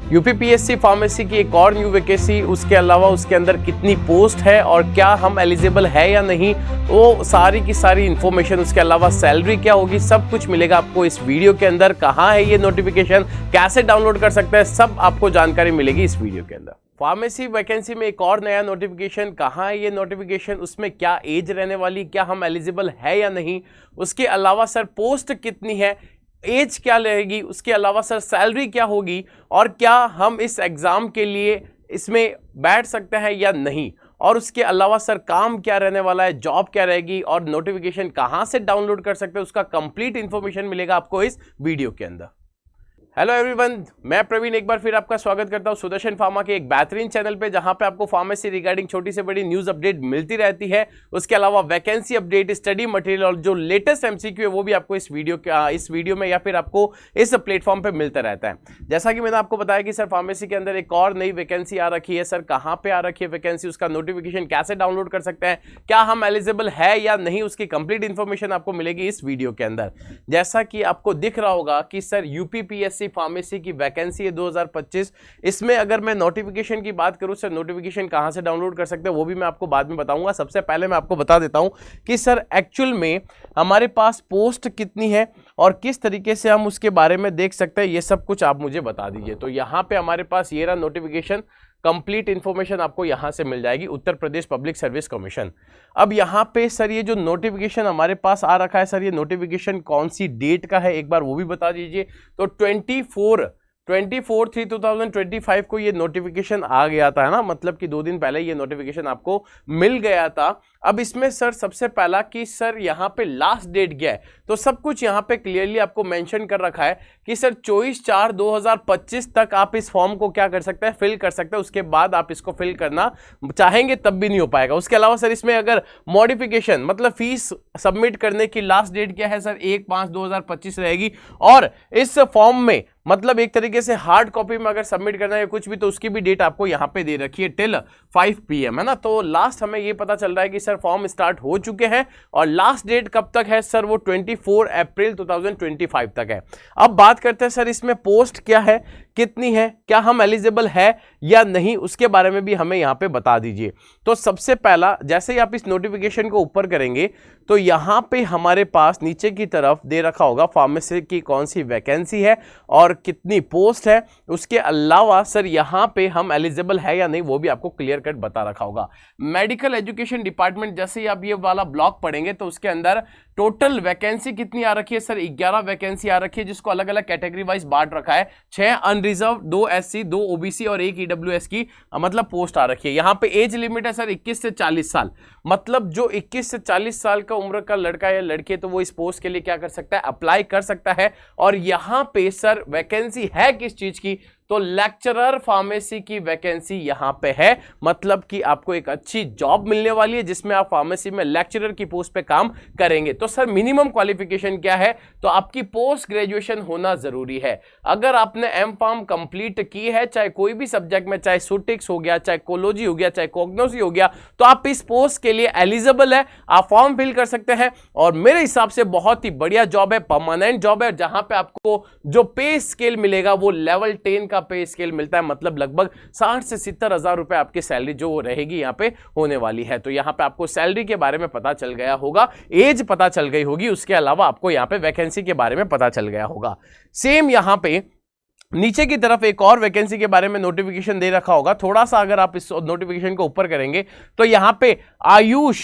UPPSC pharmacy की एक और न्यू वैकेंसी, उसके अलावा उसके अंदर कितनी पोस्ट है और क्या हम एलिजिबल है या नहीं, वो सारी की सारी इंफॉर्मेशन, उसके अलावा सैलरी क्या होगी, सब कुछ मिलेगा आपको इस वीडियो के अंदर। कहाँ है ये नोटिफिकेशन, कैसे डाउनलोड कर सकते हैं, सब आपको जानकारी मिलेगी इस वीडियो के अंदर। फार्मेसी वैकेंसी में एक और नया नोटिफिकेशन, कहाँ है ये नोटिफिकेशन, उसमें क्या एज रहने वाली, क्या हम एलिजिबल है या नहीं, उसके अलावा सर पोस्ट कितनी है, एज क्या रहेगी, उसके अलावा सर सैलरी क्या होगी और क्या हम इस एग्जाम के लिए इसमें बैठ सकते हैं या नहीं, और उसके अलावा सर काम क्या रहने वाला है, जॉब क्या रहेगी और नोटिफिकेशन कहां से डाउनलोड कर सकते हैं, उसका कंप्लीट इंफॉर्मेशन मिलेगा आपको इस वीडियो के अंदर। हेलो एवरीवन, मैं प्रवीण एक बार फिर आपका स्वागत करता हूं सुदर्शन फार्मा के एक बेहतरीन चैनल पे, जहां पे आपको फार्मेसी रिगार्डिंग छोटी से बड़ी न्यूज अपडेट मिलती रहती है। उसके अलावा वैकेंसी अपडेट, स्टडी मटेरियल और जो लेटेस्ट एमसीक्यू है वो भी आपको इस वीडियो में या फिर आपको इस प्लेटफॉर्म पे मिलता रहता है। जैसा कि मैंने आपको बताया कि सर फार्मेसी के अंदर एक और नई वैकेंसी आ रखी है। सर कहाँ पे आ रखी है वैकेंसी, उसका नोटिफिकेशन कैसे डाउनलोड कर सकते हैं, क्या हम एलिजिबल है या नहीं, उसकी कंप्लीट इंफॉर्मेशन आपको मिलेगी इस वीडियो के अंदर। जैसा कि आपको दिख रहा होगा कि सर यूपीपीएससी फार्मेसी की वैकेंसी है 2025। इसमें अगर मैं नोटिफिकेशन की बात करूं, सर नोटिफिकेशन कहां से डाउनलोड कर सकते हैं वो भी मैं आपको बाद में बताऊंगा। सबसे पहले मैं आपको बता देता हूं कि सर एक्चुअल में हमारे पास पोस्ट कितनी है और किस तरीके से हम उसके बारे में देख सकते हैं, ये सब कुछ आप मुझे बता दीजिए। तो यहां पे हमारे पास ये रहा नोटिफिकेशन, कंप्लीट इंफॉर्मेशन आपको यहां से मिल जाएगी, Uttar Pradesh public service commission. अब यहां पे सर ये जो नोटिफिकेशन हमारे पास आ रखा है, सर ये नोटिफिकेशन कौन सी डेट का है एक बार वो भी बता दीजिए। तो 24/3/2025 को ये नोटिफिकेशन आ गया था, है ना, मतलब कि 2 दिन पहले ये नोटिफिकेशन आपको मिल गया था। अब इसमें सर सबसे पहला कि सर यहाँ पे लास्ट डेट क्या है, तो सब कुछ यहाँ पे क्लियरली आपको मेंशन कर रखा है कि सर 24/4/2025 तक आप इस फॉर्म को क्या कर सकते हैं, फिल कर सकते हैं। उसके बाद आप इसको फिल करना चाहेंगे तब भी नहीं हो पाएगा। उसके अलावा सर इसमें अगर मॉडिफिकेशन मतलब फीस सबमिट करने की लास्ट डेट क्या है सर, 1/5/2025 रहेगी। और इस फॉर्म में मतलब एक तरीके से हार्ड कॉपी में अगर सबमिट करना है कुछ भी, तो उसकी भी डेट आपको यहां पे दे रखी है टिल 5 PM, है ना। तो लास्ट हमें ये पता चल रहा है कि सर फॉर्म स्टार्ट हो चुके हैं और लास्ट डेट कब तक है सर, वो 24 अप्रैल 2025 तक है। अब बात करते हैं सर इसमें पोस्ट क्या है, कितनी है, क्या हम एलिजिबल है या नहीं, उसके बारे में भी हमें यहां पे बता दीजिए। तो सबसे पहला, जैसे ही आप इस नोटिफिकेशन को ऊपर करेंगे तो यहां पे हमारे पास नीचे की तरफ दे रखा होगा फार्मेसी की कौन सी वैकेंसी है और कितनी पोस्ट है। उसके अलावा सर यहां पे हम एलिजिबल है या नहीं वो भी आपको क्लियर कट बता रखा होगा। मेडिकल एजुकेशन डिपार्टमेंट, जैसे ही आप ये वाला ब्लॉक पढ़ेंगे तो उसके अंदर टोटल वैकेंसी कितनी आ रखी है सर, 11 वैकेंसी आ रखी है, जिसको अलग अलग कैटेगरी वाइज बांट रखा है। 6 अनरिजर्व, 2 SC, 2 OBC और 1 EWS की मतलब पोस्ट आ रखी है। यहां पे एज लिमिट है सर 21 से 40 साल, मतलब जो 21 से 40 साल का उम्र का लड़का या लड़की है तो वो इस पोस्ट के लिए क्या कर सकता है, अप्लाई कर सकता है। और यहां पे सर वैकेंसी है किस चीज की, तो लेक्चरर फार्मेसी की वैकेंसी यहां पे है, मतलब कि आपको एक अच्छी जॉब मिलने वाली है जिसमें आप फार्मेसी में लेक्चरर की पोस्ट पे काम करेंगे। तो सर मिनिमम क्वालिफिकेशन क्या है, तो आपकी पोस्ट ग्रेजुएशन होना जरूरी है। अगर आपने M.Pharm कंप्लीट की है, चाहे कोई भी सब्जेक्ट में, चाहे सुटिक्स हो गया, चाहे कोलोजी हो गया, चाहे कोग्नोसी हो गया, तो आप इस पोस्ट के लिए एलिजिबल है, आप फॉर्म फिल कर सकते हैं। और मेरे हिसाब से बहुत ही बढ़िया जॉब है, परमानेंट जॉब है, जहां पे आपको जो पे स्केल मिलेगा वो लेवल 10 का पे स्केल मिलता है, मतलब लगभग 60 से 70 हजार रुपए आपकी सैलरी जो रहेगी यहाँ पे होने वाली है। तो यहाँ पे आपको सैलरी के बारे में पता चल गया होगा, एज पता चल गई होगी, उसके अलावा आपको यहाँ पे वैकेंसी के बारे में पता चल गया होगा। सेम यहाँ पे नीचे की तरफ एक और वैकेंसी के बारे में नोटिफिकेशन दे रखा होगा। थोड़ा सा अगर आप इस नोटिफिकेशन को ऊपर करेंगे तो यहाँ पे आयुष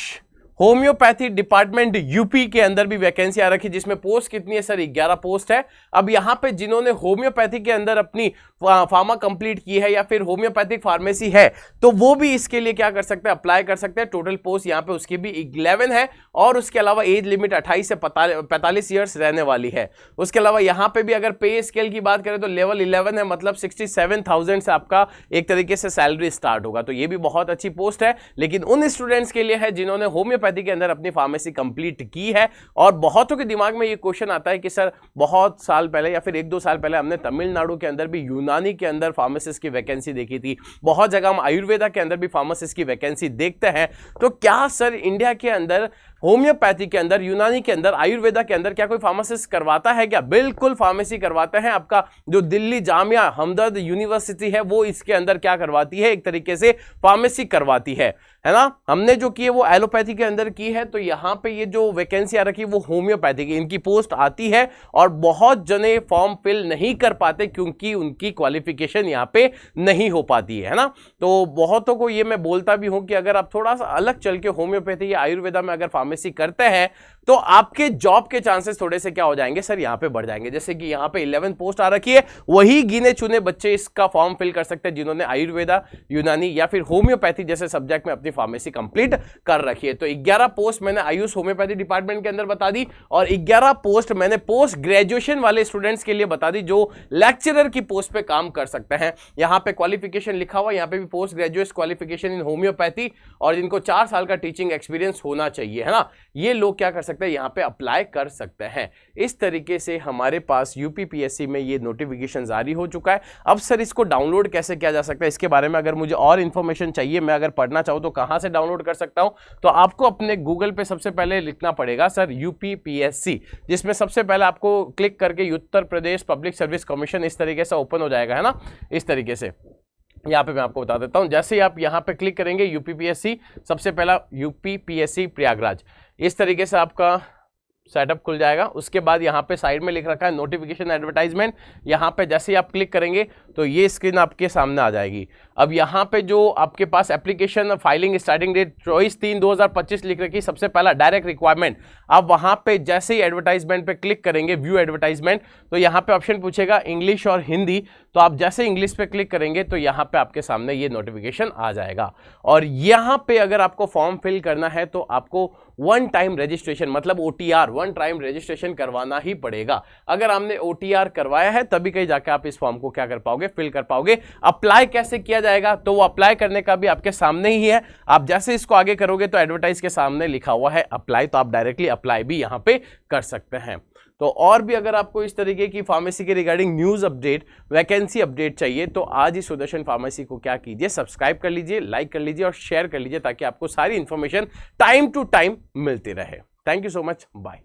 होम्योपैथी डिपार्टमेंट यूपी के अंदर भी वैकेंसी आ रखी है, जिसमें पोस्ट कितनी है सर, 11 पोस्ट है। अब यहां पे जिन्होंने होम्योपैथी के अंदर अपनी फार्मा कंप्लीट की है या फिर होम्योपैथिक फार्मेसी है तो वो भी इसके लिए क्या कर सकते हैं, अप्लाई कर सकते हैं। टोटल पोस्ट यहां पे उसकी भी 11 है और उसके अलावा एज लिमिट 28 से 45 ईयर्स रहने वाली है। उसके अलावा यहां पे भी अगर पे स्केल की बात करें तो लेवल 11 है, मतलब 67,000 से आपका एक तरीके से सैलरी स्टार्ट होगा। तो ये भी बहुत अच्छी पोस्ट है, लेकिन उन स्टूडेंट्स के लिए है जिन्होंने होम्योपैथी के अंदर अपनी फार्मेसी कंप्लीट की है। और बहुतों के दिमाग में ये क्वेश्चन आता है कि सर बहुत साल पहले या फिर 1-2 साल पहले हमने तमिलनाडु के अंदर भी यूनानी के अंदर फार्मासिस्ट की वैकेंसी देखी थी, बहुत जगह हम आयुर्वेदा के अंदर भी फार्मासिस्ट की वैकेंसी देखते हैं, तो क्या सर इंडिया के अंदर होम्योपैथी के अंदर, यूनानी के अंदर, आयुर्वेदा के अंदर क्या कोई फार्मासिस्ट करवाता है क्या? बिल्कुल फार्मेसी करवाते हैं। आपका जो दिल्ली जामिया हमदर्द यूनिवर्सिटी है वो इसके अंदर क्या करवाती है, एक तरीके से फार्मेसी करवाती है ना। हमने जो की है वो एलोपैथी के अंदर की है। तो यहां पे ये जो वैकेंसी आ रखी है वो होम्योपैथी की, इनकी पोस्ट आती है और बहुत जने फॉर्म फिल नहीं कर पाते क्योंकि उनकी क्वालिफिकेशन यहां पे नहीं हो पाती है ना। तो बहुतों को ये मैं बोलता भी हूं कि अगर आप थोड़ा सा अलग चल के होम्योपैथी या आयुर्वेदा में अगर फार्मेसी करते हैं तो आपके जॉब के चांसेस थोड़े से क्या हो जाएंगे सर, यहां पे बढ़ जाएंगे। जैसे कि यहां पे 11 पोस्ट आ रखी है, वही गिने चुने बच्चे इसका फॉर्म फिल कर सकते हैं जिन्होंने आयुर्वेदा, यूनानी या फिर होम्योपैथी जैसे सब्जेक्ट में अपनी फार्मेसी कंप्लीट कर रखी है। तो 11 पोस्ट मैंने आयुष होम्योपैथी डिपार्टमेंट के अंदर बता दी और 11 पोस्ट मैंने पोस्ट ग्रेजुएशन वाले स्टूडेंट्स के लिए बता दी जो लेक्चरर की पोस्ट पे काम कर सकते हैं। यहां पे क्वालिफिकेशन लिखा हुआ, यहां पे भी post graduate qualification in homeopathy और जिनको 4 साल का टीचिंग एक्सपीरियंस होना चाहिए, है ना, ये लोग क्या कर सकते हैं, यहां पे अप्लाई कर सकते हैं। इस तरीके से हमारे पास यूपीपीएससी में ये नोटिफिकेशन जारी हो चुका है। अब सर इसको डाउनलोड कैसे किया जा सकता है, इसके बारे में अगर मुझे और इंफॉर्मेशन चाहिए, मैं अगर पढ़ना चाहूं तो कहां से डाउनलोड कर सकता हूं? तो आपको अपने गूगल पे सबसे पहले लिखना पड़ेगा सर यूपीपीएससी, जिसमें सबसे पहले आपको क्लिक करके Uttar Pradesh public service commission इस तरीके से ओपन हो जाएगा, है ना, इस तरीके से। यहाँ पे मैं आपको बता देता हूं, जैसे ही आप यहाँ पे क्लिक करेंगे यूपीपीएससी, सबसे पहला यूपीपीएससी प्रयागराज, इस तरीके से आपका सेटअप खुल जाएगा। उसके बाद यहाँ पे साइड में लिख रखा है नोटिफिकेशन एडवर्टाइजमेंट, यहाँ पे जैसे ही आप क्लिक करेंगे तो ये स्क्रीन आपके सामने आ जाएगी। अब यहाँ पे जो आपके पास एप्लीकेशन फाइलिंग स्टार्टिंग डेट 24/3/2025 लिख रखी, सबसे पहला डायरेक्ट रिक्वायरमेंट। अब वहाँ पे जैसे ही एडवर्टाइजमेंट पे क्लिक करेंगे, व्यू एडवर्टाइजमेंट, तो यहाँ पे ऑप्शन पूछेगा इंग्लिश और हिंदी, तो आप जैसे इंग्लिश पे क्लिक करेंगे तो यहाँ पे आपके सामने ये नोटिफिकेशन आ जाएगा। और यहाँ पे अगर आपको फॉर्म फिल करना है तो आपको वन टाइम रजिस्ट्रेशन मतलब OTR, वन टाइम रजिस्ट्रेशन करवाना ही पड़ेगा। अगर हमने OTR करवाया है तभी कहीं जाके आप इस फॉर्म को क्या कर पाओगे, फिल कर पाओगे। अप्लाई कैसे किया जाएगा, तो वो अप्लाई करने का भी आपके सामने ही है। आप जैसे इसको आगे करोगे तो एडवर्टाइज के सामने लिखा हुआ है अप्लाई, तो आप डायरेक्टली अप्लाई भी यहाँ पे कर सकते हैं। तो और भी अगर आपको इस तरीके की फार्मेसी के regarding news update, vacancy update चाहिए तो आज ही सुदर्शन फार्मेसी को क्या कीजिए, सब्सक्राइब कर लीजिए, लाइक कर लीजिए और शेयर कर लीजिए ताकि आपको सारी इंफॉर्मेशन टाइम टू टाइम मिलती रहे। Thank you so much, bye.